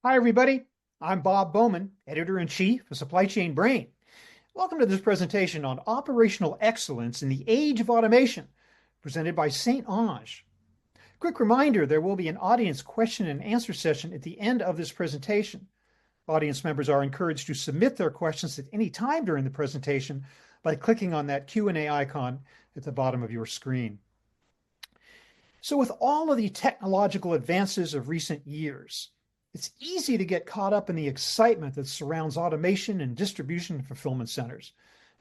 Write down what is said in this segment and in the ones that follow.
Hi, everybody. I'm Bob Bowman, Editor-in-Chief of Supply Chain Brain. Welcome to this presentation on operational excellence in the age of automation, presented by St. Ange. Quick reminder, there will be an audience question and answer session at the end of this presentation. Audience members are encouraged to submit their questions at any time during the presentation by clicking on that Q&A icon at the bottom of your screen. So with all of the technological advances of recent years, it's easy to get caught up in the excitement that surrounds automation and distribution fulfillment centers,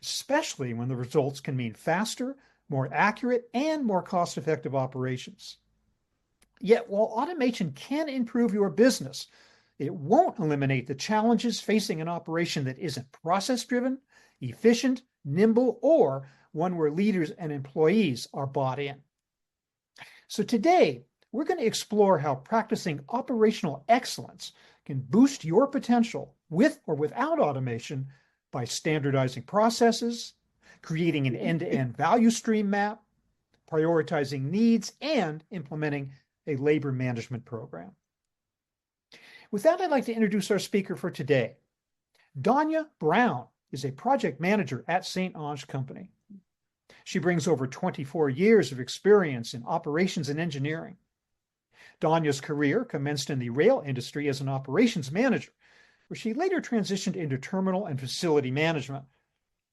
especially when the results can mean faster, more accurate, and more cost-effective operations. Yet, while automation can improve your business, it won't eliminate the challenges facing an operation that isn't process-driven, efficient, nimble, or one where leaders and employees are bought in. So today, we're going to explore how practicing operational excellence can boost your potential with or without automation by standardizing processes, creating an end-to-end value stream map, prioritizing needs, and implementing a labor management program. With that, I'd like to introduce our speaker for today. Danya Brown is a project manager at St. Ange Company. She brings over 24 years of experience in operations and engineering. Danya's career commenced in the rail industry as an operations manager, where she later transitioned into terminal and facility management.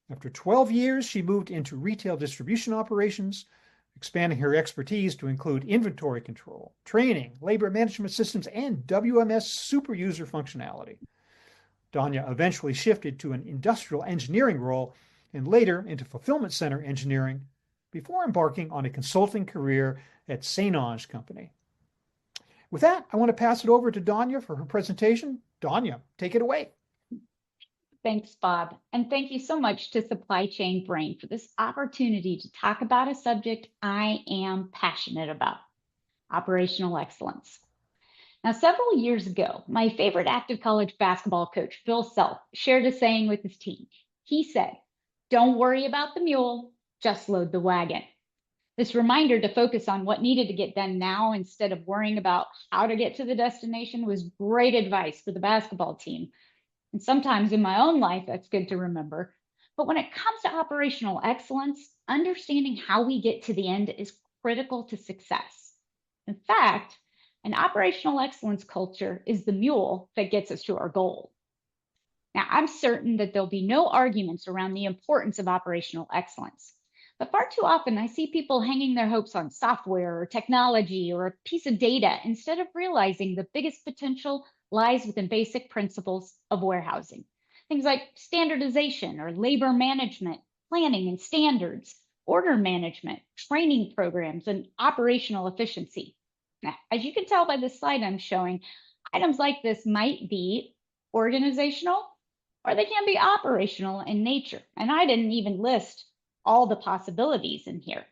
After 12 years, she moved into retail distribution operations, expanding her expertise to include inventory control, training, labor management systems, and WMS super user functionality. Danya eventually shifted to an industrial engineering role and later into fulfillment center engineering before embarking on a consulting career at St. Ange Company. With that, I want to pass it over to Danya for her presentation. Danya, take it away. Thanks, Bob. And thank you so much to Supply Chain Brain for this opportunity to talk about a subject I am passionate about, operational excellence. Now, several years ago, my favorite active college basketball coach, Phil Self, shared a saying with his team. He said, "Don't worry about the mule, just load the wagon." This reminder to focus on what needed to get done now instead of worrying about how to get to the destination was great advice for the basketball team. And sometimes in my own life, that's good to remember. But when it comes to operational excellence, understanding how we get to the end is critical to success. In fact, an operational excellence culture is the mule that gets us to our goal. Now, I'm certain that there'll be no arguments around the importance of operational excellence. But far too often, I see people hanging their hopes on software or technology or a piece of data instead of realizing the biggest potential lies within basic principles of warehousing. Things like standardization or labor management, planning and standards, order management, training programs, and operational efficiency. Now, as you can tell by the slide I'm showing, items like this might be organizational or they can be operational in nature. And I didn't even list all the possibilities in here.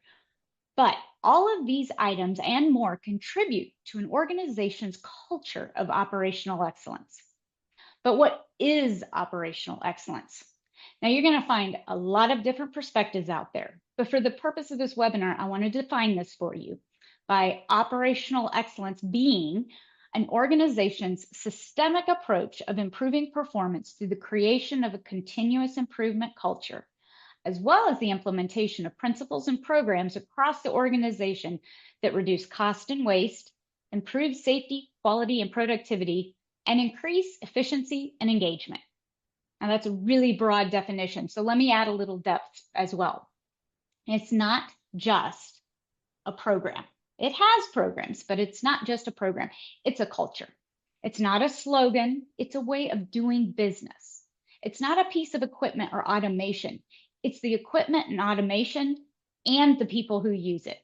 But all of these items and more contribute to an organization's culture of operational excellence. But what is operational excellence? Now, you're going to find a lot of different perspectives out there. But for the purpose of this webinar, I want to define this for you by operational excellence being an organization's systemic approach of improving performance through the creation of a continuous improvement culture, as well as the implementation of principles and programs across the organization that reduce cost and waste, improve safety, quality, and productivity, and increase efficiency and engagement. Now, that's a really broad definition, so let me add a little depth as well. It's not just a program. It has programs, but it's not just a program. It's a culture. It's not a slogan. It's a way of doing business. It's not a piece of equipment or automation. It's the equipment and automation and the people who use it.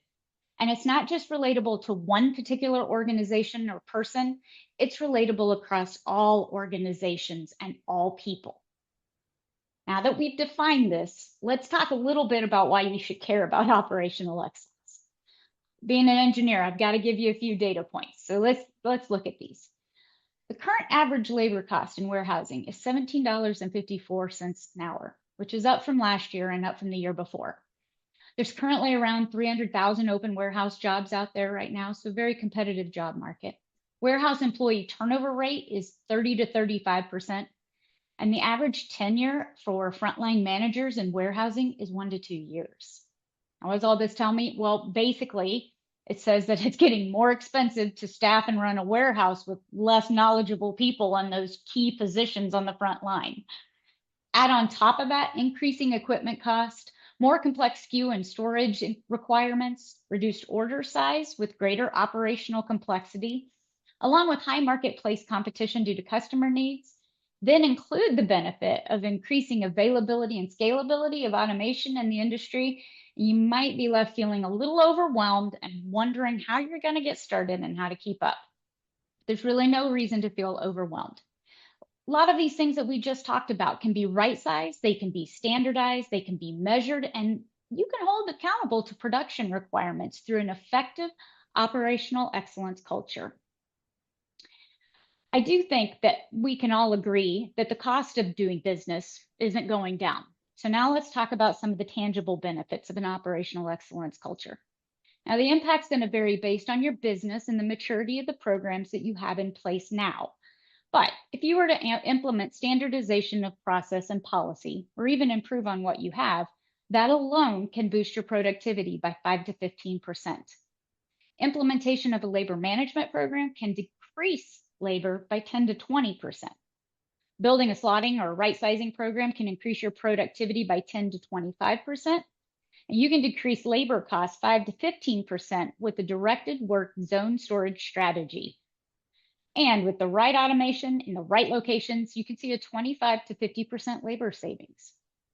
And it's not just relatable to one particular organization or person. It's relatable across all organizations and all people. Now that we've defined this, let's talk a little bit about why you should care about operational excellence. Being an engineer, I've got to give you a few data points. So let's look at these. The current average labor cost in warehousing is $17.54 an hour, which is up from last year and up from the year before. There's currently around 300,000 open warehouse jobs out there right now, so very competitive job market. Warehouse employee turnover rate is 30 to 35%, and the average tenure for frontline managers in warehousing is 1 to 2 years. Now, what does all this tell me? Well, basically, it says that it's getting more expensive to staff and run a warehouse with less knowledgeable people in those key positions on the front line. Add on top of that, increasing equipment cost, more complex SKU and storage requirements, reduced order size with greater operational complexity, along with high marketplace competition due to customer needs. Then include the benefit of increasing availability and scalability of automation in the industry. You might be left feeling a little overwhelmed and wondering how you're going to get started and how to keep up. There's really no reason to feel overwhelmed. A lot of these things that we just talked about can be right-sized, they can be standardized, they can be measured, and you can hold accountable to production requirements through an effective operational excellence culture. I do think that we can all agree that the cost of doing business isn't going down. So now let's talk about some of the tangible benefits of an operational excellence culture. Now, the impact's going to vary based on your business and the maturity of the programs that you have in place now. But if you were to implement standardization of process and policy, or even improve on what you have, that alone can boost your productivity by 5 to 15%. Implementation of a labor management program can decrease labor by 10 to 20%. Building a slotting or right sizing program can increase your productivity by 10 to 25%. And you can decrease labor costs 5 to 15% with a directed work zone storage strategy. And with the right automation in the right locations, you can see a 25 to 50% labor savings.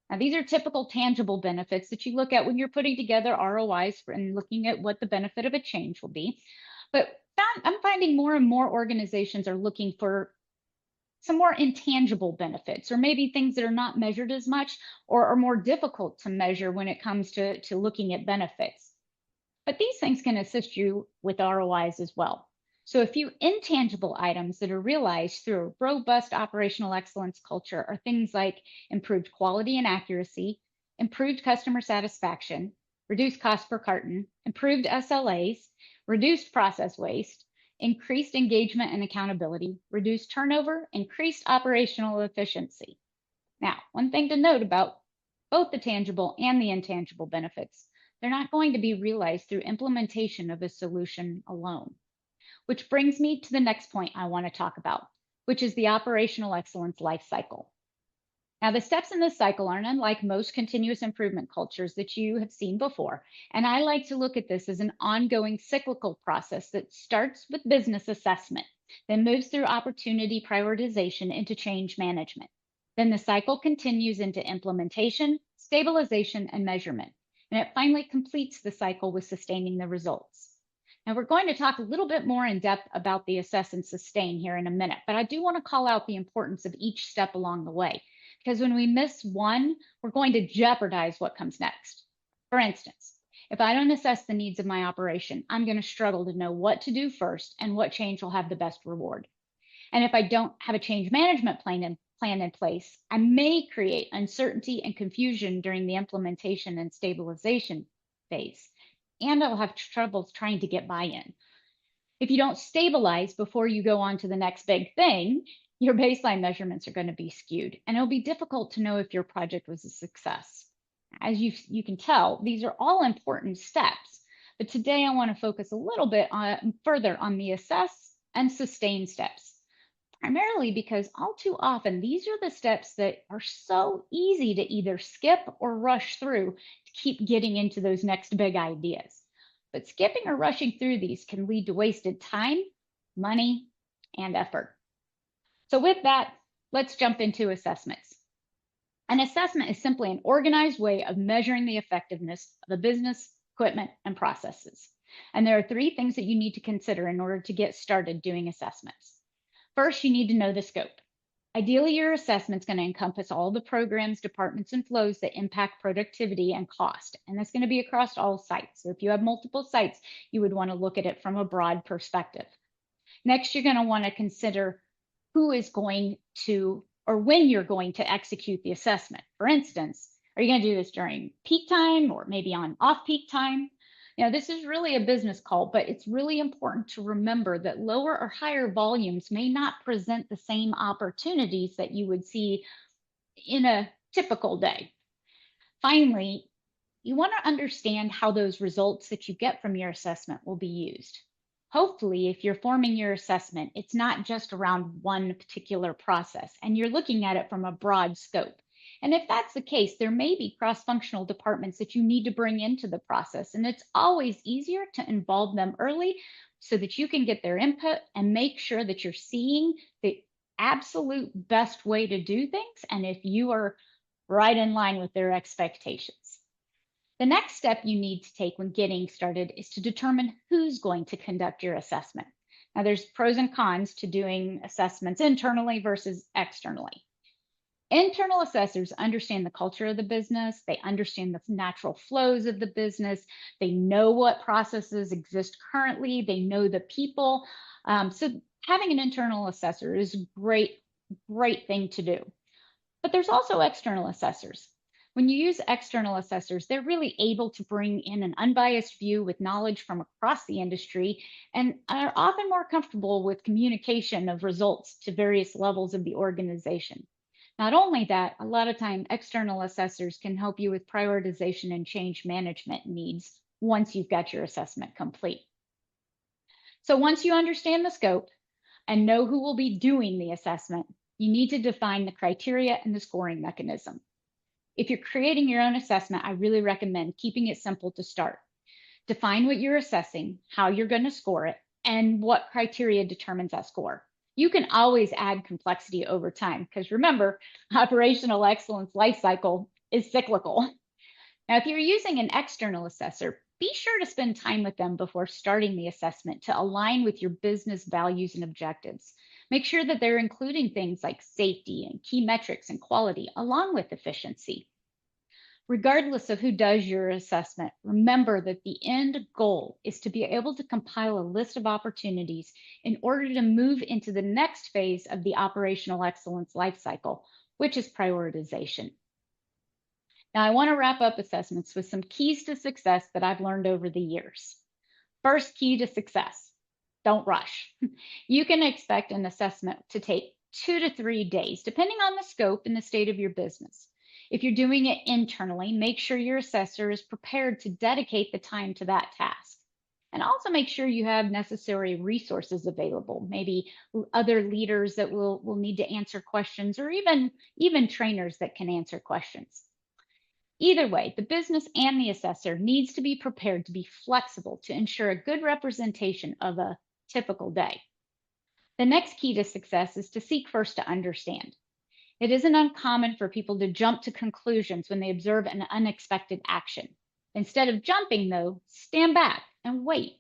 Now, these are typical tangible benefits that you look at when you're putting together ROIs and looking at what the benefit of a change will be. But I'm finding more and more organizations are looking for some more intangible benefits, or maybe things that are not measured as much or are more difficult to measure when it comes to looking at benefits. But these things can assist you with ROIs as well. So a few intangible items that are realized through a robust operational excellence culture are things like improved quality and accuracy, improved customer satisfaction, reduced cost per carton, improved SLAs, reduced process waste, increased engagement and accountability, reduced turnover, increased operational efficiency. Now, one thing to note about both the tangible and the intangible benefits, they're not going to be realized through implementation of a solution alone. Which brings me to the next point I want to talk about, which is the operational excellence life cycle. Now, the steps in this cycle aren't unlike most continuous improvement cultures that you have seen before, and I like to look at this as an ongoing cyclical process that starts with business assessment, then moves through opportunity prioritization into change management. Then the cycle continues into implementation, stabilization, and measurement, and it finally completes the cycle with sustaining the results. Now, we're going to talk a little bit more in depth about the assess and sustain here in a minute, but I do want to call out the importance of each step along the way, because when we miss one, we're going to jeopardize what comes next. For instance, if I don't assess the needs of my operation, I'm going to struggle to know what to do first and what change will have the best reward. And if I don't have a change management plan in place, I may create uncertainty and confusion during the implementation and stabilization phase. And I'll have trouble trying to get buy-in. If you don't stabilize before you go on to the next big thing, your baseline measurements are going to be skewed, and it'll be difficult to know if your project was a success. As you can tell, these are all important steps, but today I want to focus a little bit further on the assess and sustain steps, primarily because all too often, these are the steps that are so easy to either skip or rush through to keep getting into those next big ideas. But skipping or rushing through these can lead to wasted time, money, and effort. So with that, let's jump into assessments. An assessment is simply an organized way of measuring the effectiveness of a business, equipment, and processes. And there are 3 things that you need to consider in order to get started doing assessments. First, you need to know the scope. Ideally, your assessment is going to encompass all the programs, departments, and flows that impact productivity and cost. And that's going to be across all sites. So if you have multiple sites, you would want to look at it from a broad perspective. Next, you're going to want to consider who is going to, or when you're going to execute the assessment. For instance, are you going to do this during peak time or maybe on off-peak time? This is really a business call, but it's really important to remember that lower or higher volumes may not present the same opportunities that you would see in a typical day. Finally, you want to understand how those results that you get from your assessment will be used. Hopefully, if you're forming your assessment, it's not just around one particular process and you're looking at it from a broad scope. And if that's the case, there may be cross-functional departments that you need to bring into the process. And it's always easier to involve them early so that you can get their input and make sure that you're seeing the absolute best way to do things. And if you are right in line with their expectations. The next step you need to take when getting started is to determine who's going to conduct your assessment. Now, there's pros and cons to doing assessments internally versus externally. Internal assessors understand the culture of the business. They understand the natural flows of the business. They know what processes exist currently. They know the people. So having an internal assessor is a great thing to do. But there's also external assessors. When you use external assessors, they're really able to bring in an unbiased view with knowledge from across the industry and are often more comfortable with communication of results to various levels of the organization. Not only that, a lot of time external assessors can help you with prioritization and change management needs once you've got your assessment complete. So once you understand the scope and know who will be doing the assessment, you need to define the criteria and the scoring mechanism. If you're creating your own assessment, I really recommend keeping it simple to start. Define what you're assessing, how you're going to score it, and what criteria determines that score. You can always add complexity over time because remember, operational excellence lifecycle is cyclical. Now, if you're using an external assessor, be sure to spend time with them before starting the assessment to align with your business values and objectives. Make sure that they're including things like safety and key metrics and quality, along with efficiency. Regardless of who does your assessment, remember that the end goal is to be able to compile a list of opportunities in order to move into the next phase of the operational excellence lifecycle, which is prioritization. Now, I want to wrap up assessments with some keys to success that I've learned over the years. First key to success, don't rush. You can expect an assessment to take 2 to 3 days, depending on the scope and the state of your business. If you're doing it internally, make sure your assessor is prepared to dedicate the time to that task. And also make sure you have necessary resources available, maybe other leaders that will need to answer questions, or even trainers that can answer questions. Either way, the business and the assessor needs to be prepared to be flexible to ensure a good representation of a typical day. The next key to success is to seek first to understand. It isn't uncommon for people to jump to conclusions when they observe an unexpected action. Instead of jumping, though, stand back and wait.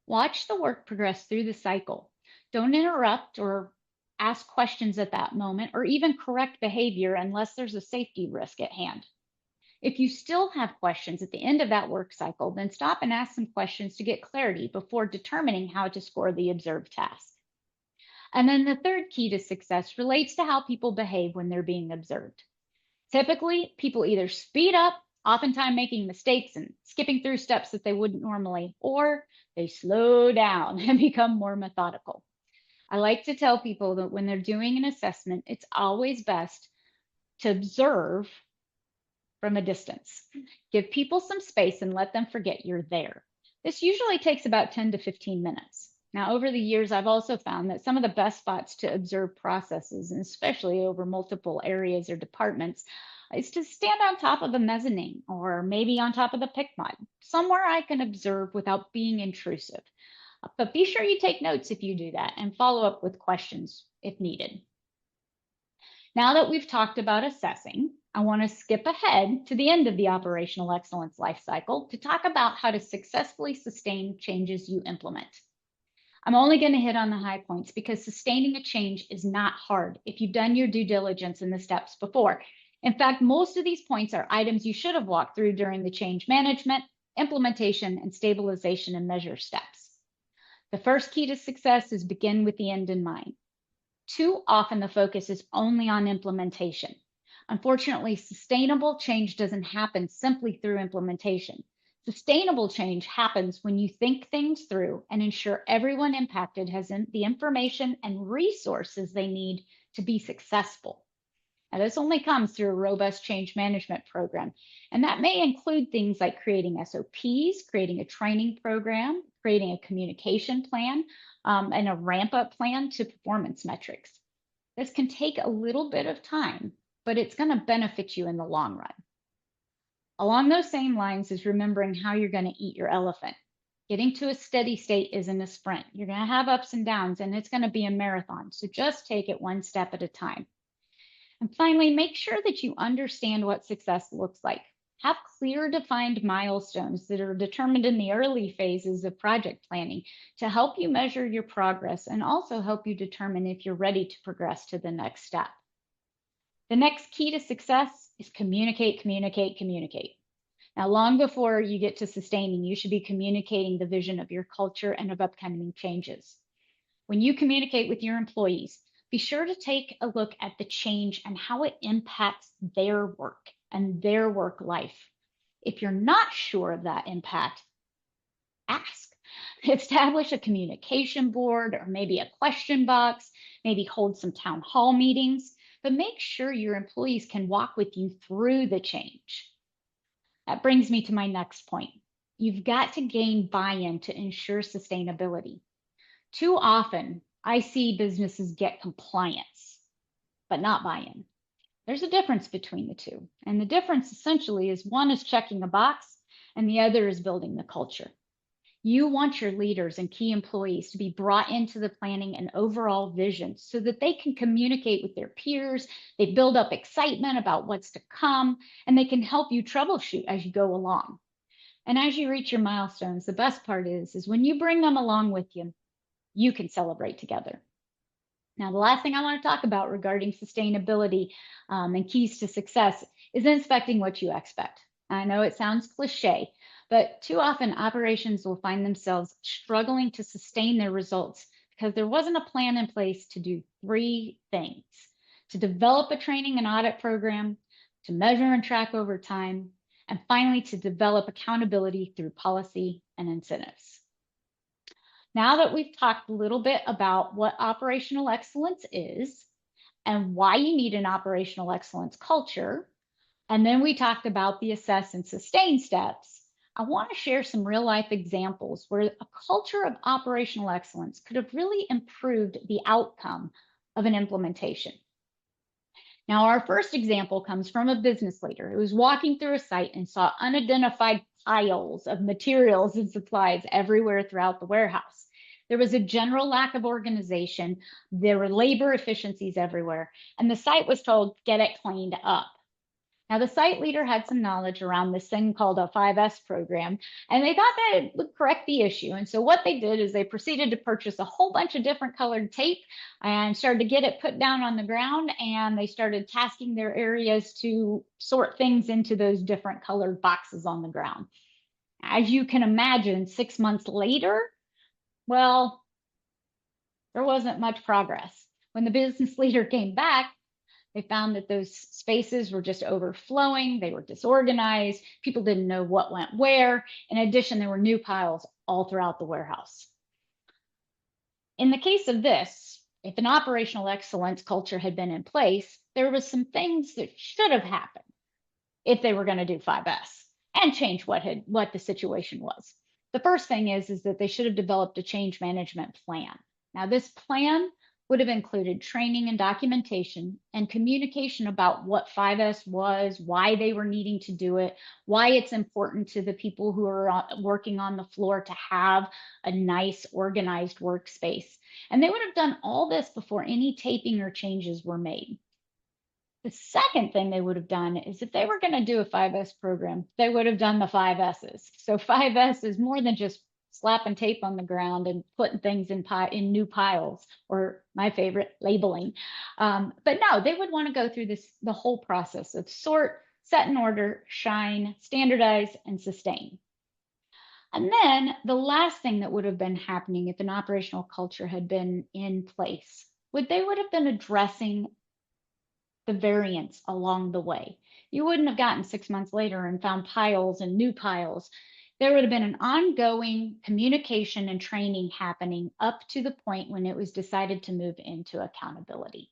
Watch the work progress through the cycle. Don't interrupt or ask questions at that moment, or even correct behavior unless there's a safety risk at hand. If you still have questions at the end of that work cycle, then stop and ask some questions to get clarity before determining how to score the observed task. And then the third key to success relates to how people behave when they're being observed. Typically, people either speed up, oftentimes making mistakes and skipping through steps that they wouldn't normally, or they slow down and become more methodical. I like to tell people that when they're doing an assessment, it's always best to observe from a distance. Give people some space and let them forget you're there. This usually takes about 10 to 15 minutes. Now, over the years, I've also found that some of the best spots to observe processes, and especially over multiple areas or departments, is to stand on top of the mezzanine or maybe on top of the pick mod, somewhere I can observe without being intrusive. But be sure you take notes if you do that and follow up with questions if needed. Now that we've talked about assessing, I want to skip ahead to the end of the operational excellence life cycle to talk about how to successfully sustain changes you implement. I'm only going to hit on the high points because sustaining a change is not hard if you've done your due diligence in the steps before. In fact, most of these points are items you should have walked through during the change management, implementation, and stabilization and measure steps. The first key to success is begin with the end in mind. Too often the focus is only on implementation. Unfortunately, sustainable change doesn't happen simply through implementation. Sustainable change happens when you think things through and ensure everyone impacted has the information and resources they need to be successful. Now, this only comes through a robust change management program, and that may include things like creating SOPs, creating a training program, creating a communication plan, and a ramp-up plan to performance metrics. This can take a little bit of time, but it's going to benefit you in the long run. Along those same lines is remembering how you're going to eat your elephant. Getting to a steady state isn't a sprint. You're going to have ups and downs, and it's going to be a marathon. So just take it one step at a time. And finally, make sure that you understand what success looks like. Have clear defined milestones that are determined in the early phases of project planning to help you measure your progress and also help you determine if you're ready to progress to the next step. The next key to success is communicate, communicate, communicate. Now, long before you get to sustaining, you should be communicating the vision of your culture and of upcoming changes. When you communicate with your employees, be sure to take a look at the change and how it impacts their work and their work life. If you're not sure of that impact, ask. Establish a communication board or maybe a question box, maybe hold some town hall meetings, but make sure your employees can walk with you through the change. That brings me to my next point. You've got to gain buy-in to ensure sustainability. Too often, I see businesses get compliance, but not buy-in. There's a difference between the two. And the difference essentially is one is checking a box and the other is building the culture. You want your leaders and key employees to be brought into the planning and overall vision so that they can communicate with their peers, they build up excitement about what's to come, and they can help you troubleshoot as you go along. And as you reach your milestones, the best part is when you bring them along with you, you can celebrate together. Now, the last thing I want to talk about regarding sustainability and keys to success is inspecting what you expect. I know it sounds cliche, but too often operations will find themselves struggling to sustain their results because there wasn't a plan in place to do three things: to develop a training and audit program, to measure and track over time, and finally to develop accountability through policy and incentives. Now that we've talked a little bit about what operational excellence is and why you need an operational excellence culture, and then we talked about the assess and sustain steps, I want to share some real life examples where a culture of operational excellence could have really improved the outcome of an implementation. Now, our first example comes from a business leader who was walking through a site and saw unidentified piles of materials and supplies everywhere throughout the warehouse. There was a general lack of organization. There were labor efficiencies everywhere, and the site was told, get it cleaned up. Now, the site leader had some knowledge around this thing called a 5S program, and they thought that it would correct the issue. And so what they did is they proceeded to purchase a whole bunch of different colored tape and started to get it put down on the ground, and they started tasking their areas to sort things into those different colored boxes on the ground. As you can imagine, 6 months later, well, there wasn't much progress. When the business leader came back, they found that those spaces were just overflowing. They were disorganized. People didn't know what went where. In addition, there were new piles all throughout the warehouse. In the case of this, if an operational excellence culture had been in place, there was some things that should have happened if they were going to do 5S and change what the situation was. The first thing is that they should have developed a change management plan. Now, this plan would have included training and documentation and communication about what 5S was, why they were needing to do it, why it's important to the people who are working on the floor to have a nice organized workspace. And they would have done all this before any taping or changes were made. The second thing they would have done is if they were going to do a 5S program, they would have done the 5S's. So 5S is more than just slapping tape on the ground and putting things in new piles, or my favorite, labeling. But no, they would want to go through the whole process of sort, set in order, shine, standardize, and sustain. And then the last thing that would have been happening if an operational culture had been in place, they would have been addressing the variance along the way. You wouldn't have gotten 6 months later and found piles and new piles. There would have been an ongoing communication and training happening up to the point when it was decided to move into accountability.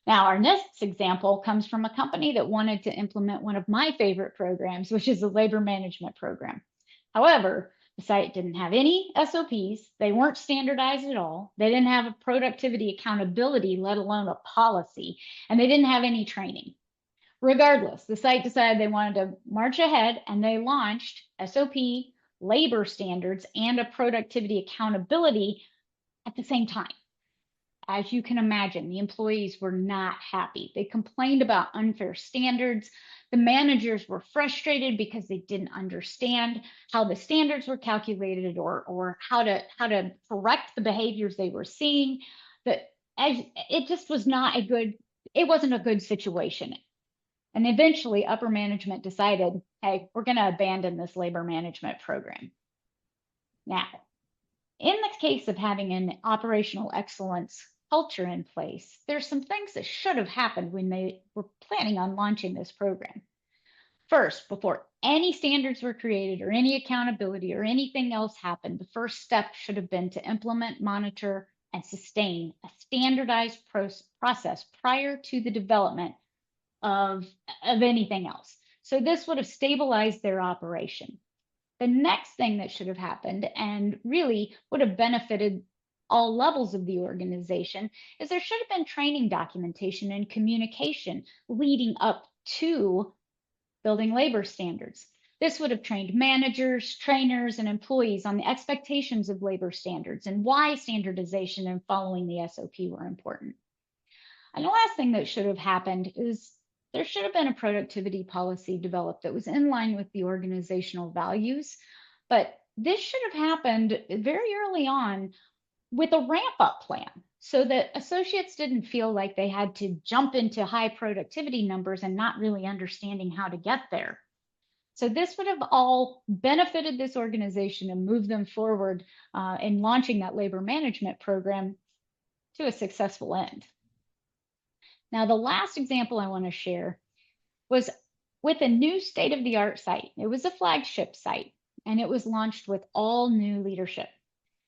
Now, our next example comes from a company that wanted to implement one of my favorite programs, which is the labor management program. However, the site didn't have any SOPs. They weren't standardized at all. They didn't have a productivity accountability, let alone a policy, and they didn't have any training. Regardless, the site decided they wanted to march ahead, and they launched SOP, labor standards, and a productivity accountability at the same time. As you can imagine, the employees were not happy. They complained about unfair standards. The managers were frustrated because they didn't understand how the standards were calculated or how to correct the behaviors they were seeing. It just was not a good, it wasn't a good situation. And eventually upper management decided, hey, we're going to abandon this labor management program. Now, in the case of having an operational excellence culture in place, there's some things that should have happened when they were planning on launching this program. First, before any standards were created or any accountability or anything else happened, the first step should have been to implement, monitor, and sustain a standardized process prior to the development of anything else. So this would have stabilized their operation. The next thing that should have happened and really would have benefited all levels of the organization is there should have been training documentation and communication leading up to building labor standards. This would have trained managers, trainers, and employees on the expectations of labor standards and why standardization and following the SOP were important. And the last thing that should have happened is there should have been a productivity policy developed that was in line with the organizational values. But this should have happened very early on with a ramp-up plan so that associates didn't feel like they had to jump into high productivity numbers and not really understanding how to get there. So this would have all benefited this organization and moved them forward in launching that labor management program to a successful end. Now, the last example I want to share was with a new state-of-the-art site. It was a flagship site, and it was launched with all new leadership.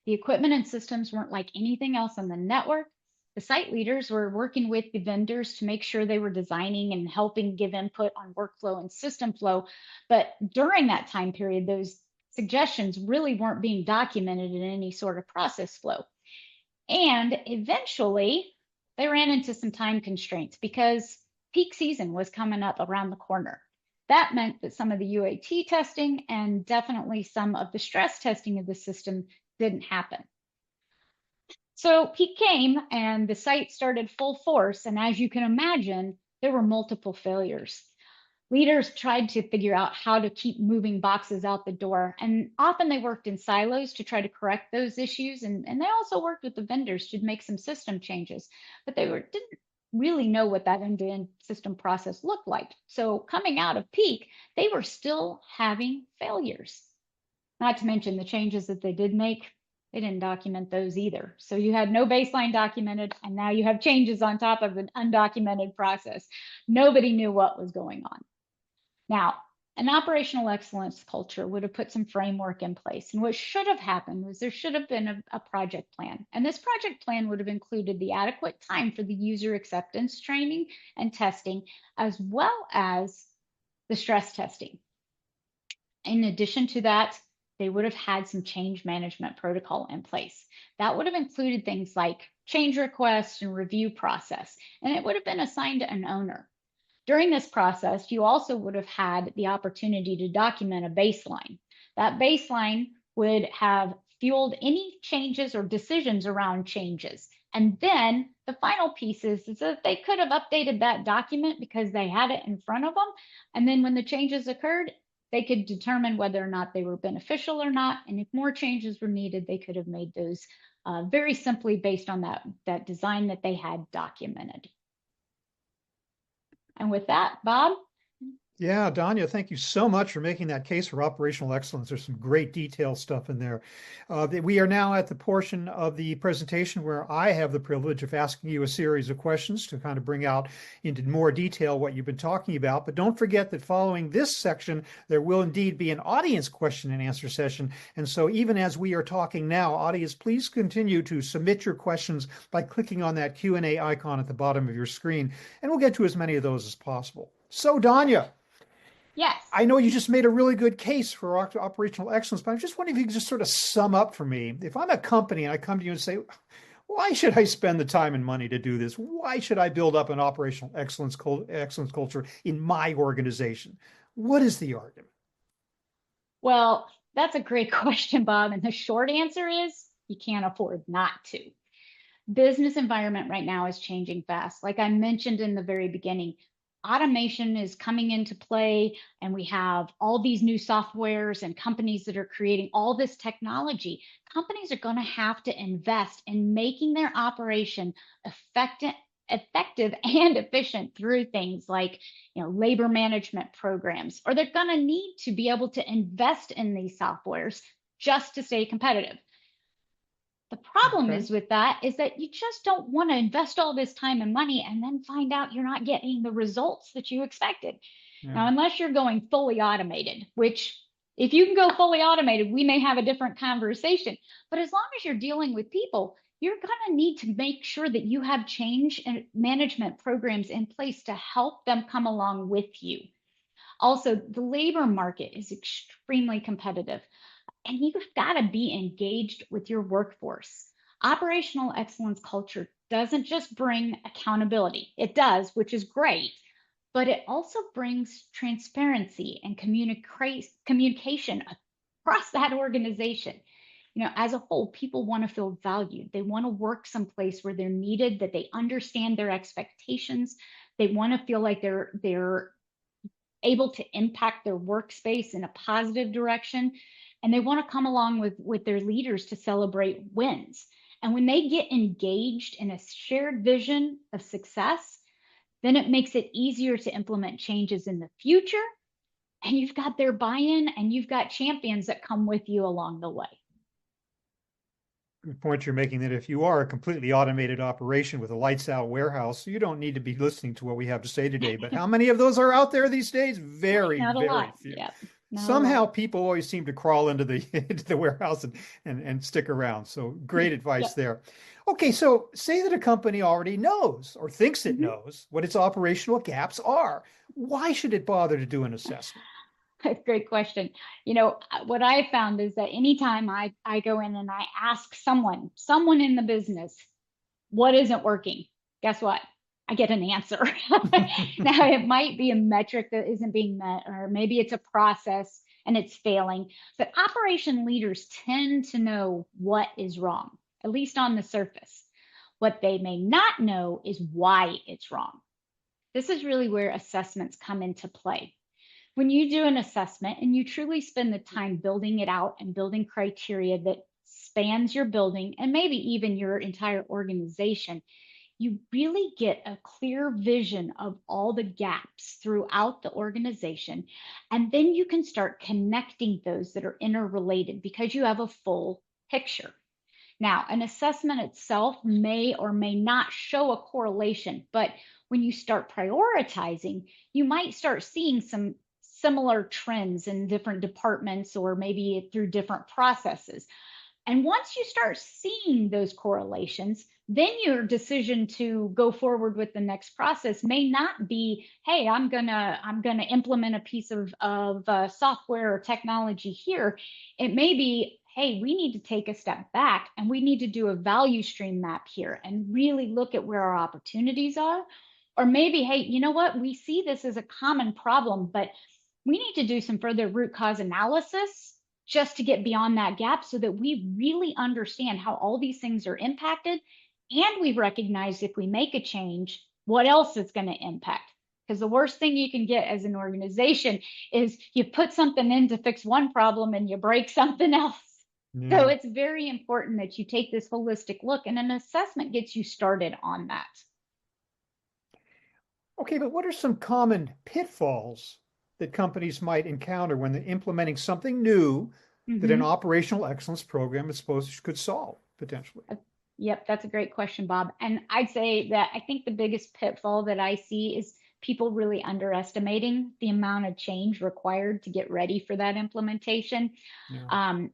The equipment and systems weren't like anything else on the network. The site leaders were working with the vendors to make sure they were designing and helping give input on workflow and system flow. But during that time period, those suggestions really weren't being documented in any sort of process flow. And eventually, they ran into some time constraints because peak season was coming up around the corner. That meant that some of the UAT testing and definitely some of the stress testing of the system didn't happen. So peak came and the site started full force. And as you can imagine, there were multiple failures. Leaders tried to figure out how to keep moving boxes out the door. And often they worked in silos to try to correct those issues. And they also worked with the vendors to make some system changes. But they didn't really know what that end-to-end system process looked like. So coming out of peak, they were still having failures. Not to mention the changes that they did make, they didn't document those either. So you had no baseline documented, and now you have changes on top of an undocumented process. Nobody knew what was going on. Now, an operational excellence culture would have put some framework in place. And what should have happened was there should have been a project plan. And this project plan would have included the adequate time for the user acceptance training and testing, as well as the stress testing. In addition to that, they would have had some change management protocol in place. That would have included things like change requests and review process, and it would have been assigned to an owner. During this process, you also would have had the opportunity to document a baseline. That baseline would have fueled any changes or decisions around changes. And then the final piece is that they could have updated that document because they had it in front of them. And then when the changes occurred, they could determine whether or not they were beneficial or not. And if more changes were needed, they could have made those very simply based on that design that they had documented. And with that, Bob, Yeah, Danya, thank you so much for making that case for operational excellence. There's some great detailed stuff in there. We are now at the portion of the presentation where I have the privilege of asking you a series of questions to kind of bring out into more detail what you've been talking about. But don't forget that following this section, there will indeed be an audience question and answer session. And so even as we are talking now, audience, please continue to submit your questions by clicking on that Q&A icon at the bottom of your screen, and we'll get to as many of those as possible. So, Danya, Yes. I know you just made a really good case for operational excellence, but I'm just wondering if you could just sort of sum up for me. If I'm a company and I come to you and say, why should I spend the time and money to do this? Why should I build up an operational excellence culture in my organization? What is the argument? Well, that's a great question, Bob. And the short answer is you can't afford not to. Business environment right now is changing fast. Like I mentioned in the very beginning, automation is coming into play, and we have all these new softwares and companies that are creating all this technology. Companies are going to have to invest in making their operation effective and efficient through things like labor management programs, or they're going to need to be able to invest in these softwares just to stay competitive. The problem Okay. is with that is that you just don't want to invest all this time and money and then find out you're not getting the results that you expected. Yeah. Now, unless you're going fully automated, which if you can go fully automated, we may have a different conversation. But as long as you're dealing with people, you're going to need to make sure that you have change and management programs in place to help them come along with you. Also, the labor market is extremely competitive, and you've got to be engaged with your workforce. Operational excellence culture doesn't just bring accountability, it does, which is great, but it also brings transparency and communication across that organization. As a whole, people want to feel valued. They want to work someplace where they're needed, that they understand their expectations. They want to feel like they're able to impact their workspace in a positive direction, and they want to come along with their leaders to celebrate wins. And when they get engaged in a shared vision of success, then it makes it easier to implement changes in the future, and you've got their buy-in and you've got champions that come with you along the way. Good point you're making that if you are a completely automated operation with a lights out warehouse, you don't need to be listening to what we have to say today. But how many of those are out there these days? Very, Not a very lot. few. Yep. Not a Somehow lot. people always seem to crawl into the into the warehouse and stick around. So great advice Yep. there. Okay, so say that a company already knows or thinks it Mhm. knows what its operational gaps are. Why should it bother to do an assessment? Great question. What I found is that anytime I go in and I ask someone in the business, what isn't working? Guess what? I get an answer. Now, it might be a metric that isn't being met, or maybe it's a process and it's failing, but operation leaders tend to know what is wrong, at least on the surface. What they may not know is why it's wrong. This is really where assessments come into play. When you do an assessment and you truly spend the time building it out and building criteria that spans your building and maybe even your entire organization, you really get a clear vision of all the gaps throughout the organization. And then you can start connecting those that are interrelated because you have a full picture. Now, an assessment itself may or may not show a correlation, but when you start prioritizing, you might start seeing some similar trends in different departments or maybe through different processes. And once you start seeing those correlations, then your decision to go forward with the next process may not be, hey, I'm gonna implement a piece of software or technology here. It may be, hey, we need to take a step back and we need to do a value stream map here and really look at where our opportunities are. Or maybe, hey, you know what? We see this as a common problem, but we need to do some further root cause analysis just to get beyond that gap so that we really understand how all these things are impacted. And we recognize if we make a change, what else is going to impact. Because the worst thing you can get as an organization is you put something in to fix one problem and you break something else. So Yeah. it's very important that you take this holistic look, and an assessment gets you started on that. Okay, but what are some common pitfalls that companies might encounter when they're implementing something new that an Mm-hmm. operational excellence program is supposed could solve potentially? Yep, that's a great question, Bob. And I'd say that I think the biggest pitfall that I see is people really underestimating the amount of change required to get ready for that implementation. Yeah. Um,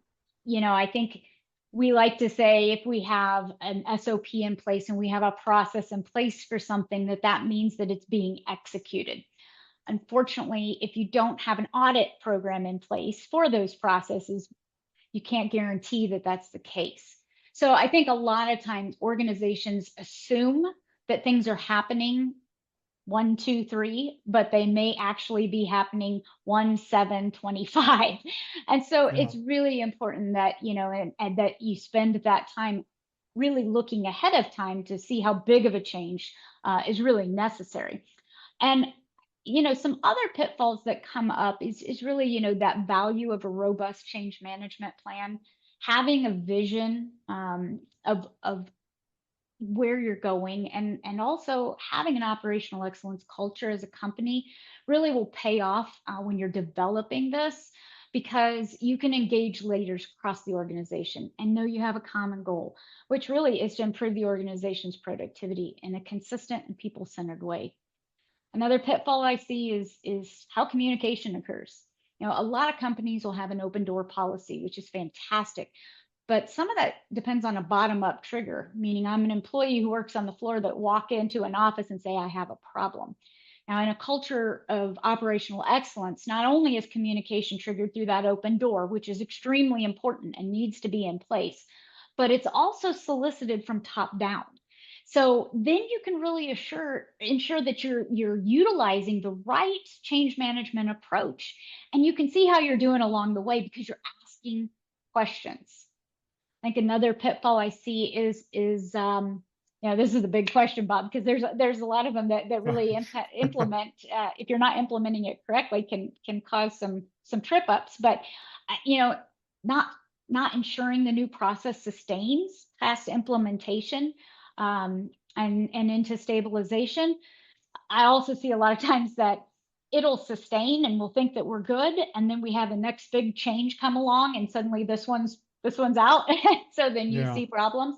I think we like to say if we have an SOP in place and we have a process in place for something, that means that it's being executed. Unfortunately, if you don't have an audit program in place for those processes, you can't guarantee that that's the case. So I think a lot of times organizations assume that things are happening 1, 2, 3, but they may actually be happening 1, 7, 25. And so Yeah. it's really important that, and that you spend that time really looking ahead of time to see how big of a change is really necessary. And some other pitfalls that come up is really, that value of a robust change management plan, having a vision of where you're going, and also having an operational excellence culture as a company really will pay off when you're developing this, because you can engage leaders across the organization and know you have a common goal, which really is to improve the organization's productivity in a consistent and people-centered way. Another pitfall I see is how communication occurs. A lot of companies will have an open door policy, which is fantastic, but some of that depends on a bottom up trigger, meaning I'm an employee who works on the floor that walk into an office and say, I have a problem. Now, in a culture of operational excellence, not only is communication triggered through that open door, which is extremely important and needs to be in place, but it's also solicited from top down. So then you can really ensure that you're utilizing the right change management approach, and you can see how you're doing along the way because you're asking questions. I think another pitfall I see is this is a big question, Bob, because there's a lot of them that really implement if you're not implementing it correctly can cause some trip ups. But not not ensuring the new process sustains past implementation and into stabilization. I also see a lot of times that it'll sustain and we'll think that we're good, and then we have the next big change come along and suddenly this one's out. So then you Yeah. see problems.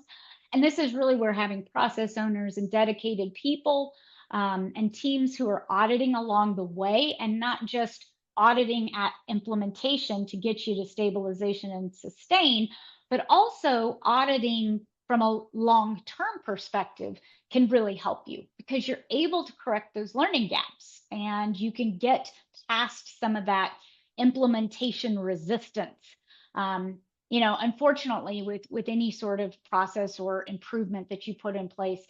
And this is really where having process owners and dedicated people and teams who are auditing along the way, and not just auditing at implementation to get you to stabilization and sustain, but also auditing from a long-term perspective can really help you, because you're able to correct those learning gaps and you can get past some of that implementation resistance. Unfortunately, with any sort of process or improvement that you put in place,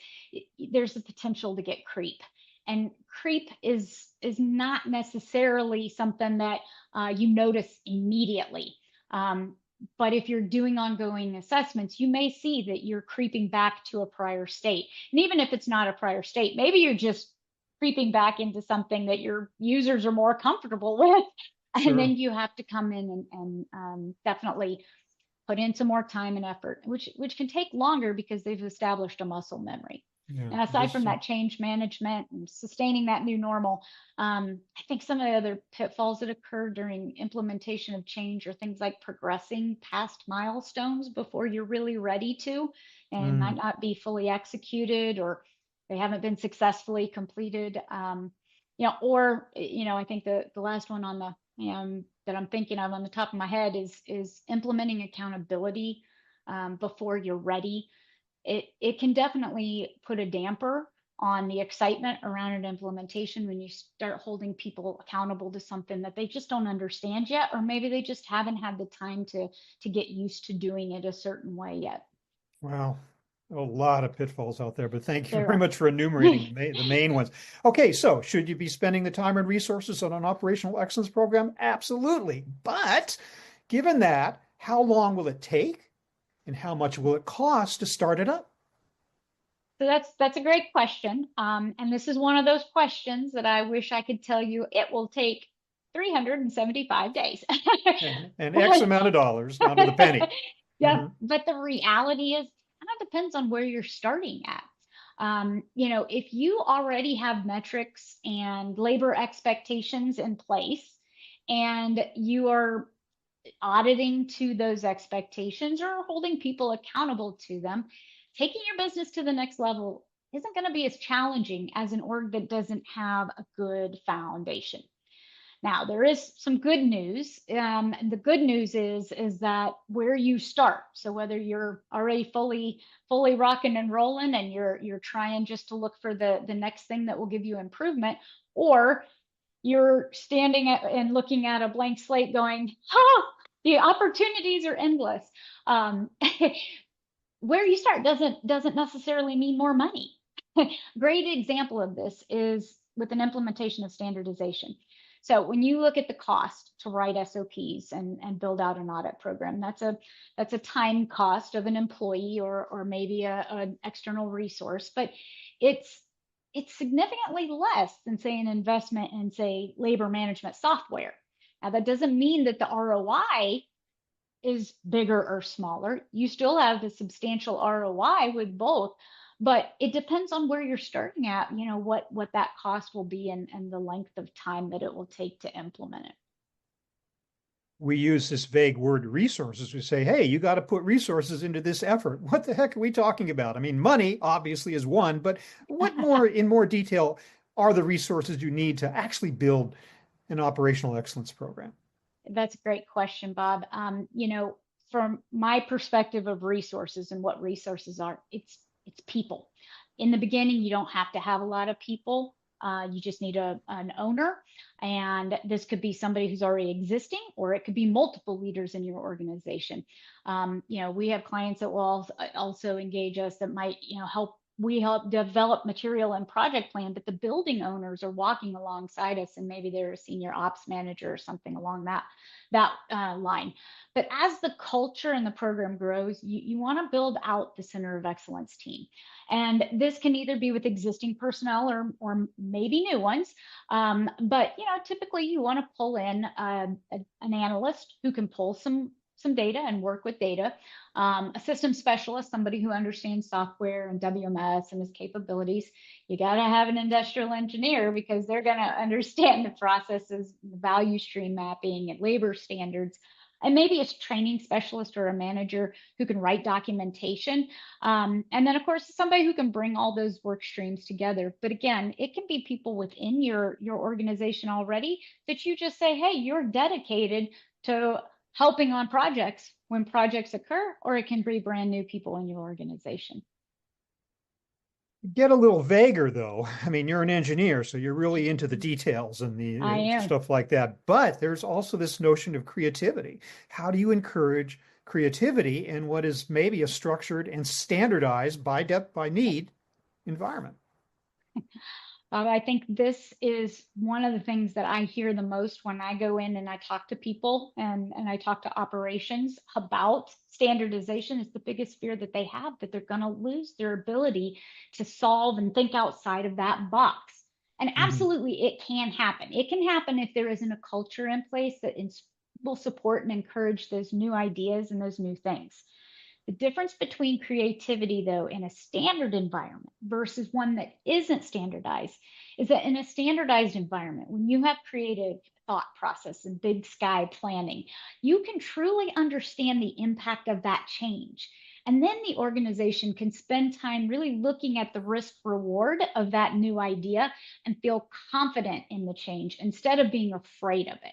there's the potential to get creep. And creep is not necessarily something that you notice immediately. But if you're doing ongoing assessments, you may see that you're creeping back to a prior state. And even if it's not a prior state, maybe you're just creeping back into something that your users are more comfortable with. And then Sure. you have to come in and definitely put in some more time and effort, which can take longer because they've established a muscle memory. Yeah. And aside from that change management and sustaining that new normal, I think some of the other pitfalls that occur during implementation of change are things like progressing past milestones before you're really ready to, and might not be fully executed, or they haven't been successfully completed. I think the last one on the that I'm thinking of on the top of my head is implementing accountability before you're ready. It can definitely put a damper on the excitement around an implementation when you start holding people accountable to something that they just don't understand yet, or maybe they just haven't had the time to get used to doing it a certain way yet. Wow. A lot of pitfalls out there, but thank you There very are. much for enumerating the main ones. Okay, so should you be spending the time and resources on an operational excellence program? Absolutely. But given that, how long will it take and how much will it cost to start it up? So that's a great question. And this is one of those questions that I wish I could tell you it will take 375 days. And X But amount of dollars down to the penny. yeah, Hmm. but the reality is kind of depends on where you're starting at. If you already have metrics and labor expectations in place, and you are auditing to those expectations or holding people accountable to them, taking your business to the next level isn't going to be as challenging as an org that doesn't have a good foundation. Now, there is some good news. The good news is that where you start. So whether you're already fully rocking and rolling and you're trying just to look for the next thing that will give you improvement, or you're standing and looking at a blank slate going, oh, the opportunities are endless. Um, where you start doesn't necessarily mean more money. Great example of this is with an implementation of standardization. So when you look at the cost to write SOPs and build out an audit program, that's a time cost of an employee or maybe an external resource, but it's significantly less than, say, an investment in, say, labor management software. Now, that doesn't mean that the ROI is bigger or smaller. You still have a substantial ROI with both, but it depends on where you're starting at, what that cost will be and the length of time that it will take to implement it. We use this vague word resources. We say, hey, you got to put resources into this effort. What the heck are we talking about? I mean, money obviously is one, but what more in more detail are the resources you need to actually build an operational excellence program? That's a great question, Bob. From my perspective of resources and what resources are, it's people. In the beginning, you don't have to have a lot of people. You just need an owner, and this could be somebody who's already existing, or it could be multiple leaders in your organization. We have clients that will also engage us that might, help develop material and project plan, but the building owners are walking alongside us, and maybe they're a senior ops manager or something along that line. But as the culture and the program grows, you want to build out the center of excellence team. And this can either be with existing personnel or maybe new ones. But typically you want to pull in an analyst who can pull some data and work with data, a system specialist, somebody who understands software and WMS and its capabilities. You got to have an industrial engineer because they're going to understand the processes, the value stream mapping and labor standards. And maybe a training specialist or a manager who can write documentation. And then, of course, somebody who can bring all those work streams together. But again, it can be people within your organization already that you just say, hey, you're dedicated to helping on projects when projects occur, or it can be brand new people in your organization. Get a little vaguer though. I mean, you're an engineer, so you're really into the details and the stuff like that. But there's also this notion of creativity. How do you encourage creativity in what is maybe a structured and standardized by depth, by need environment? I think this is one of the things that I hear the most when I go in and I talk to people and I talk to operations about standardization. Is the biggest fear that they have, that they're going to lose their ability to solve and think outside of that box. And absolutely, it can happen. It can happen if there isn't a culture in place that will support and encourage those new ideas and those new things. The difference between creativity, though, in a standard environment versus one that isn't standardized is that in a standardized environment, when you have creative thought process and big sky planning, you can truly understand the impact of that change. And then the organization can spend time really looking at the risk reward of that new idea and feel confident in the change instead of being afraid of it.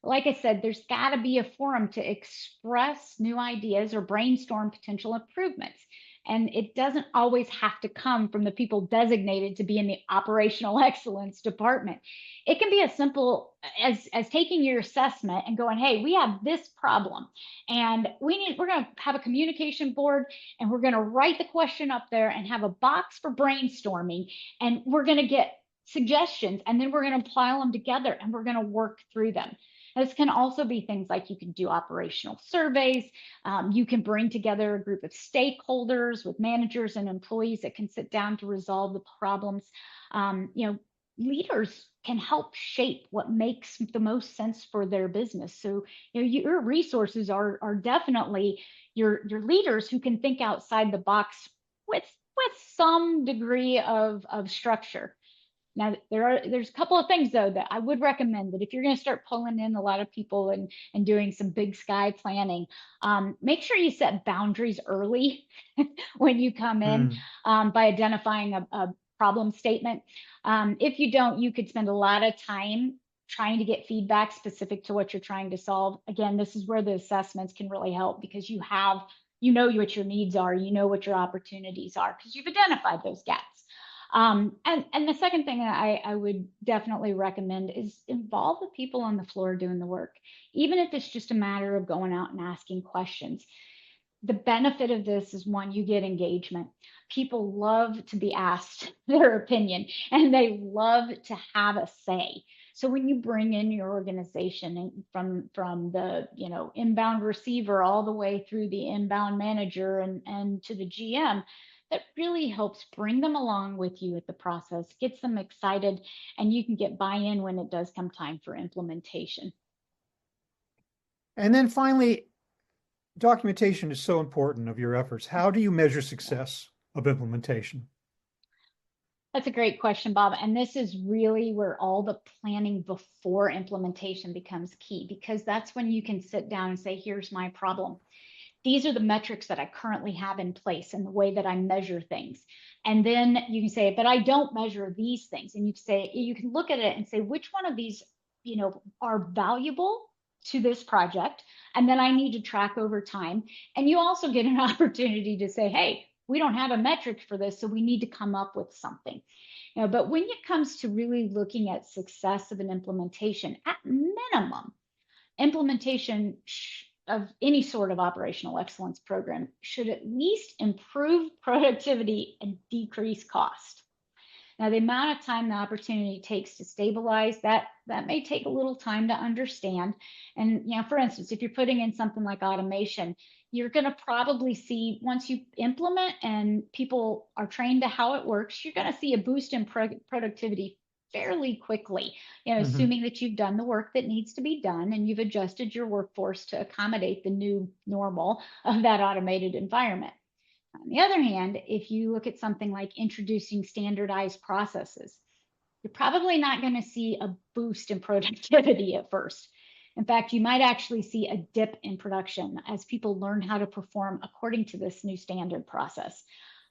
Like I said, there's got to be a forum to express new ideas or brainstorm potential improvements. And it doesn't always have to come from the people designated to be in the operational excellence department. It can be as simple as taking your assessment and going, hey, we have this problem and we're going to have a communication board and we're going to write the question up there and have a box for brainstorming. And we're going to get suggestions and then we're going to pile them together and we're going to work through them. This can also be things like you can do operational surveys. You can bring together a group of stakeholders with managers and employees that can sit down to resolve the problems. Leaders can help shape what makes the most sense for their business. So, your resources are definitely your leaders who can think outside the box with some degree of structure. Now, there's a couple of things though that I would recommend, that if you're going to start pulling in a lot of people and doing some big sky planning, make sure you set boundaries early when you come in, Mm. by identifying a problem statement. If you don't, you could spend a lot of time trying to get feedback specific to what you're trying to solve. Again, this is where the assessments can really help, because you know what your needs are, you know what your opportunities are, because you've identified those gaps. And the second thing that I would definitely recommend is involve the people on the floor doing the work, even if it's just a matter of going out and asking questions. The benefit of this is, one, you get engagement. People love to be asked their opinion, and they love to have a say. So when you bring in your organization, and from the inbound receiver all the way through the inbound manager and to the GM, that really helps bring them along with you at the process, gets them excited, and you can get buy-in when it does come time for implementation. And then finally, documentation is so important of your efforts. How do you measure success of implementation? That's a great question, Bob. And this is really where all the planning before implementation becomes key, because that's when you can sit down and say, here's my problem. These are the metrics that I currently have in place and the way that I measure things. And then you can say, but I don't measure these things. And you can look at it and say, which one of these, are valuable to this project? And then I need to track over time. And you also get an opportunity to say, hey, we don't have a metric for this, so we need to come up with something. But when it comes to really looking at success of an implementation, at minimum, implementation of any sort of operational excellence program should at least improve productivity and decrease cost. Now, the amount of time the opportunity takes to stabilize that may take a little time to understand. And for instance, if you're putting in something like automation, you're going to probably see, once you implement and people are trained to how it works, you're going to see a boost in productivity fairly quickly, assuming that you've done the work that needs to be done and you've adjusted your workforce to accommodate the new normal of that automated environment. On the other hand, if you look at something like introducing standardized processes, you're probably not going to see a boost in productivity at first. In fact, you might actually see a dip in production as people learn how to perform according to this new standard process.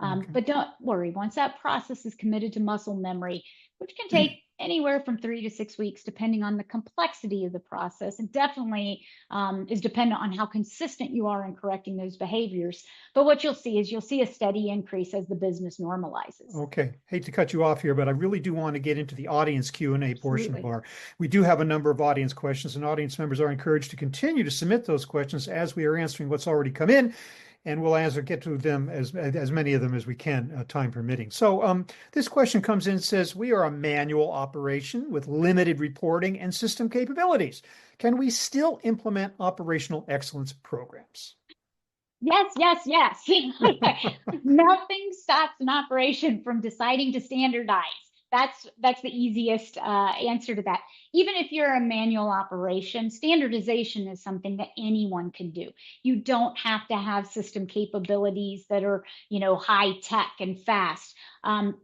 Okay. But don't worry, once that process is committed to muscle memory, which can take anywhere from 3 to 6 weeks, depending on the complexity of the process, and definitely is dependent on how consistent you are in correcting those behaviors. But what you'll see is a steady increase as the business normalizes. Okay. Hate to cut you off here, but I really do want to get into the audience Q&A portion of Absolutely. we do have a number of audience questions, and audience members are encouraged to continue to submit those questions as we are answering what's already come in. And we'll get to them as many of them as we can, time permitting. So this question comes in and says, we are a manual operation with limited reporting and system capabilities. Can we still implement operational excellence programs? Yes, yes, yes. Nothing stops an operation from deciding to standardize. That's the easiest answer to that. Even if you're a manual operation, standardization is something that anyone can do. You don't have to have system capabilities that are, high tech and fast.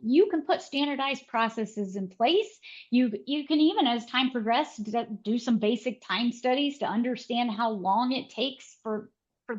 You can put standardized processes in place. You can, even as time progresses, do some basic time studies to understand how long it takes for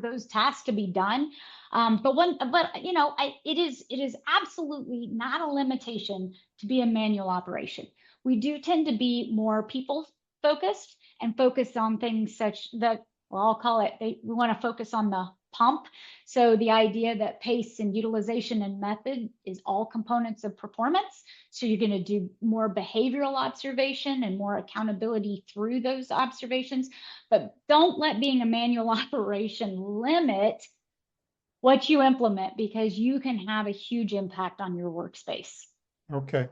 those tasks to be done. It is absolutely not a limitation to be a manual operation. We do tend to be more people focused and focus on things such that, well, I'll call it, we want to focus on the pump. So the idea that pace and utilization and method is all components of performance. So you're going to do more behavioral observation and more accountability through those observations. But don't let being a manual operation limit what you implement, because you can have a huge impact on your workspace. Okay.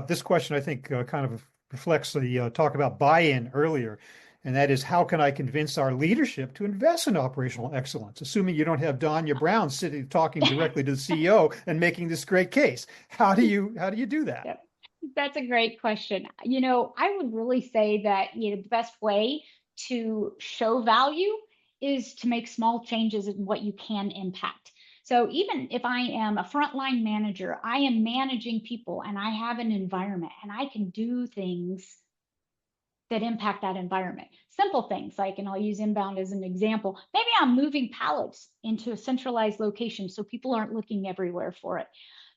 This question, I think, kind of reflects the talk about buy-in earlier, and that is, how can I convince our leadership to invest in operational excellence, assuming you don't have Danya Brown sitting talking directly to the CEO and making this great case? How do you do that? Yep. That's a great question. I would really say that, the best way to show value is to make small changes in what you can impact. So even if I am a frontline manager, I am managing people and I have an environment and I can do things that impact that environment. Simple things like, and I'll use inbound as an example, maybe I'm moving pallets into a centralized location so people aren't looking everywhere for it.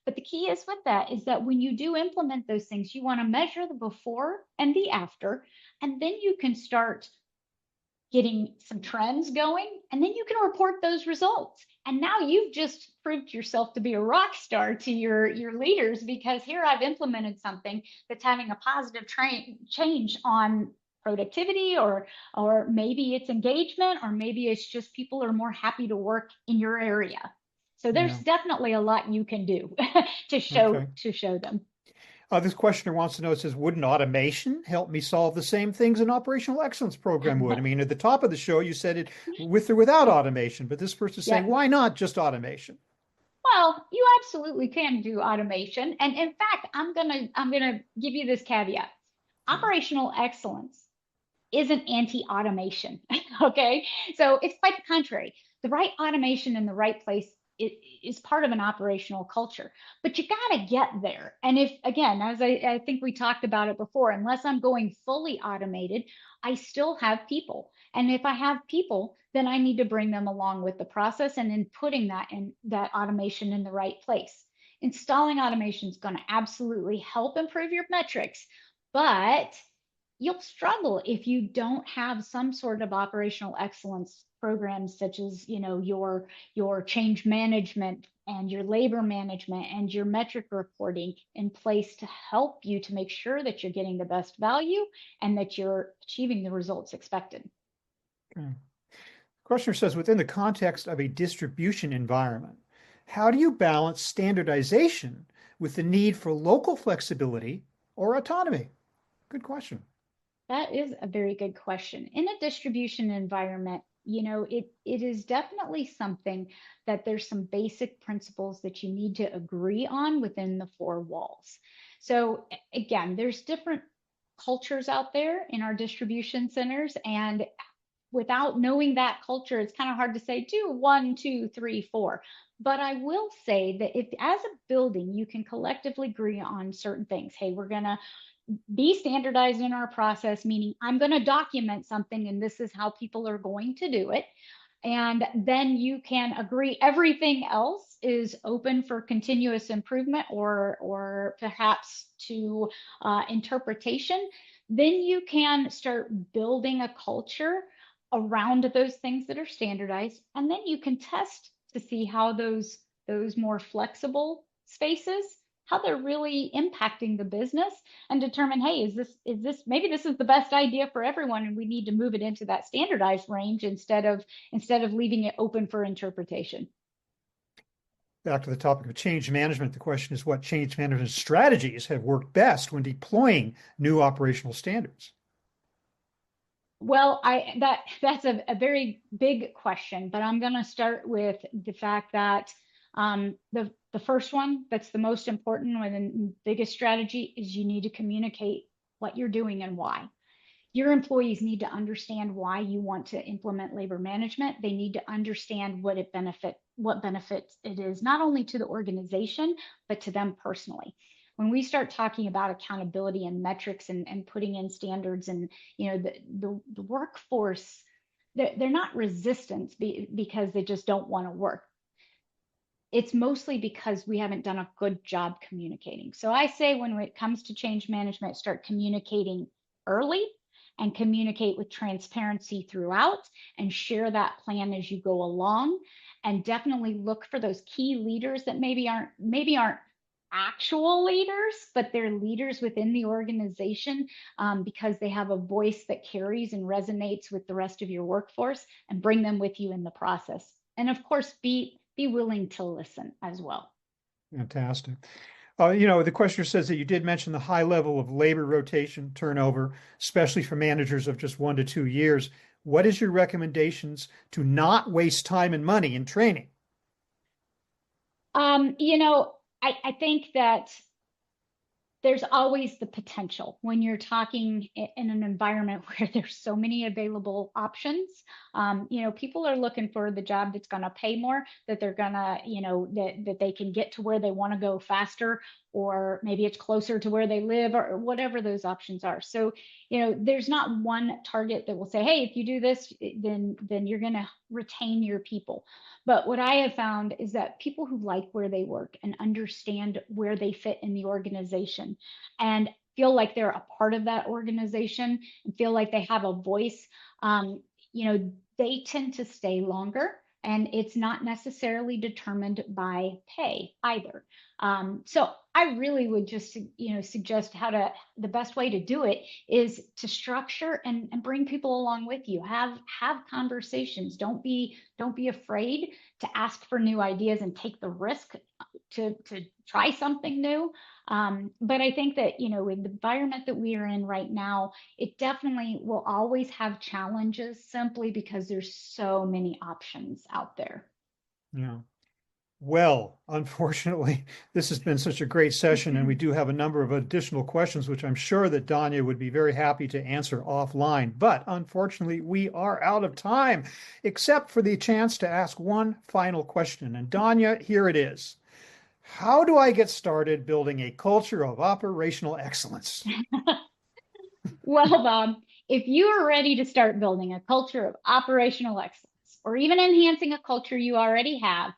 But the key is with that is that when you do implement those things, you want to measure the before and the after, and then you can start getting some trends going, and then you can report those results. And now you've just proved yourself to be a rock star to your leaders, because here I've implemented something that's having a positive change on productivity, or maybe it's engagement, or maybe it's just people are more happy to work in your area. So there's Yeah. definitely a lot you can do Okay. to show them. This questioner wants to know, it says, wouldn't automation help me solve the same things an operational excellence program would? I mean, at the top of the show, you said it with or without automation, but this person's saying, Yeah. why not just automation? Well, you absolutely can do automation. And in fact, I'm gonna give you this caveat. Yeah. Operational excellence isn't anti-automation. Okay. So it's quite the contrary. The right automation in the right place is part of an operational culture, but you got to get there. And if, again, as I think we talked about it before, unless I'm going fully automated, I still have people. And if I have people, then I need to bring them along with the process and in putting that automation in the right place. Installing automation is going to absolutely help improve your metrics, but you'll struggle if you don't have some sort of operational excellence programs, such as your change management and your labor management and your metric reporting in place to help you to make sure that you're getting the best value and that you're achieving the results expected. Okay. Questioner says, within the context of a distribution environment, how do you balance standardization with the need for local flexibility or autonomy? Good question. That is a very good question. In a distribution environment, it is definitely something that there's some basic principles that you need to agree on within the four walls. So again, there's different cultures out there in our distribution centers, and without knowing that culture, it's kind of hard to say do 1, 2, 3, 4. But I will say that if, as a building, you can collectively agree on certain things, hey, we're going to be standardized in our process, meaning I'm going to document something and this is how people are going to do it. And then you can agree everything else is open for continuous improvement, or perhaps to interpretation. Then you can start building a culture around those things that are standardized, and then you can test to see how those more flexible spaces, how they're really impacting the business, and determine, hey, is this maybe this is the best idea for everyone, and we need to move it into that standardized range instead of leaving it open for interpretation. Back to the topic of change management, the question is, what change management strategies have worked best when deploying new operational standards? Well, that's a very big question, but I'm going to start with the fact that the first one that's the most important or the biggest strategy is you need to communicate what you're doing and why. Your employees need to understand why you want to implement labor management. They need to understand what benefits it is, not only to the organization, but to them personally. When we start talking about accountability and metrics and putting in standards, and the workforce, they're not resistant because they just don't want to work. It's mostly because we haven't done a good job communicating. So I say, when it comes to change management, start communicating early and communicate with transparency throughout, and share that plan as you go along. And definitely look for those key leaders that maybe aren't actual leaders, but they're leaders within the organization, because they have a voice that carries and resonates with the rest of your workforce, and bring them with you in the process. And of course, be willing to listen as well. Fantastic. The questioner says that you did mention the high level of labor rotation turnover, especially for managers of just 1 to 2 years. What is your recommendations to not waste time and money in training? I think that there's always the potential when you're talking in an environment where there's so many available options. People are looking for the job that's going to pay more, that they're going to, that they can get to where they want to go faster, or maybe it's closer to where they live, or whatever those options are. So, there's not one target that will say, hey, if you do this, then you're going to retain your people. But what I have found is that people who like where they work and understand where they fit in the organization and feel like they're a part of that organization and feel like they have a voice, they tend to stay longer. And it's not necessarily determined by pay either. So I really would just, suggest the best way to do it is to structure and bring people along with you. Have conversations. Don't be afraid to ask for new ideas and take the risk to try something new. But I think that, in the environment that we are in right now, it definitely will always have challenges simply because there's so many options out there. Yeah. Well, unfortunately, this has been such a great session, and we do have a number of additional questions, which I'm sure that Danya would be very happy to answer offline. But unfortunately, we are out of time, except for the chance to ask one final question. And Danya, here it is. How do I get started building a culture of operational excellence? Well, Bob, if you are ready to start building a culture of operational excellence, or even enhancing a culture you already have,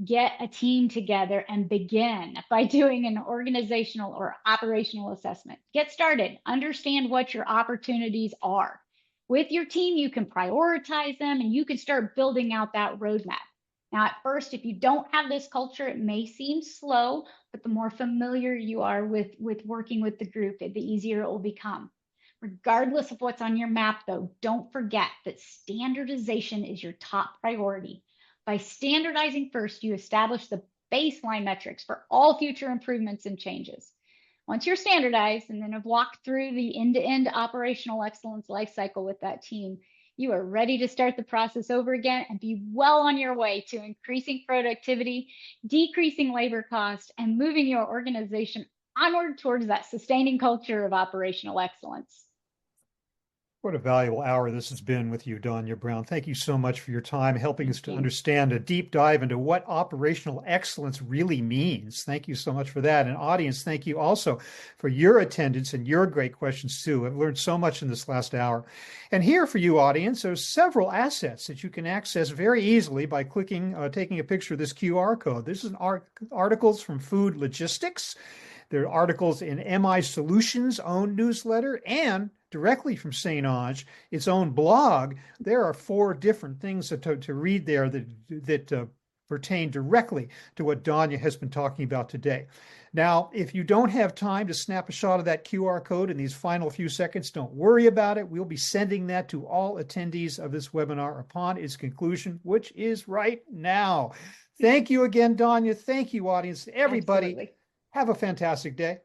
get a team together and begin by doing an organizational or operational assessment. Get started. Understand what your opportunities are. With your team, you can prioritize them and you can start building out that roadmap. Now, at first, if you don't have this culture, it may seem slow, but the more familiar you are with working with the group, the easier it will become. Regardless of what's on your map, though, don't forget that standardization is your top priority. By standardizing first, you establish the baseline metrics for all future improvements and changes. Once you're standardized and then have walked through the end-to-end operational excellence lifecycle with that team, you are ready to start the process over again and be well on your way to increasing productivity, decreasing labor costs, and moving your organization onward towards that sustaining culture of operational excellence. What a valuable hour this has been with you, Danya Brown. Thank you so much for your time, helping us to understand a deep dive into what operational excellence really means. Thank you so much for that. And audience, thank you also for your attendance and your great questions too. I've learned so much in this last hour. And here for you, audience, there's several assets that you can access very easily by taking a picture of this QR code. This is articles from Food Logistics. There are articles in MI Solutions' own newsletter and directly from St. Onge, its own blog. There are 4 different things to read there that pertain directly to what Danya has been talking about today. Now, if you don't have time to snap a shot of that QR code in these final few seconds, don't worry about it. We'll be sending that to all attendees of this webinar upon its conclusion, which is right now. Thank you again, Danya. Thank you, audience. Everybody, Absolutely. have a fantastic day.